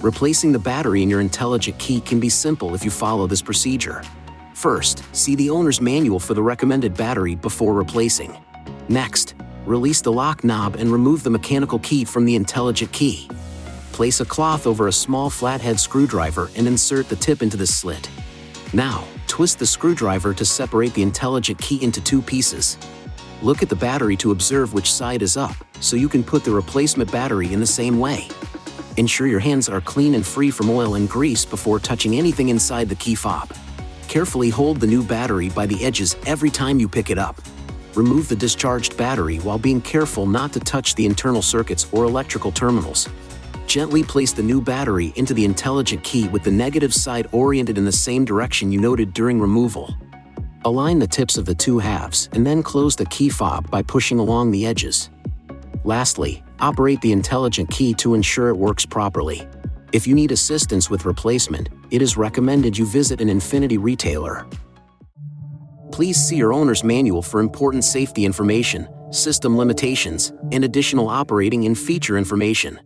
Replacing the battery in your intelligent key can be simple if you follow this procedure. First, see the owner's manual for the recommended battery before replacing. Next, release the lock knob and remove the mechanical key from the intelligent key. Place a cloth over a small flathead screwdriver and insert the tip into this slit. Now, twist the screwdriver to separate the intelligent key into two pieces. Look at the battery to observe which side is up, so you can put the replacement battery in the same way. Ensure your hands are clean and free from oil and grease before touching anything inside the key fob. Carefully hold the new battery by the edges every time you pick it up. Remove the discharged battery while being careful not to touch the internal circuits or electrical terminals. Gently place the new battery into the intelligent key with the negative side oriented in the same direction you noted during removal. Align the tips of the two halves and then close the key fob by pushing along the edges. Lastly, operate the intelligent key to ensure it works properly. If you need assistance with replacement, it is recommended you visit an INFINITI retailer. Please see your owner's manual for important safety information, system limitations, and additional operating and feature information.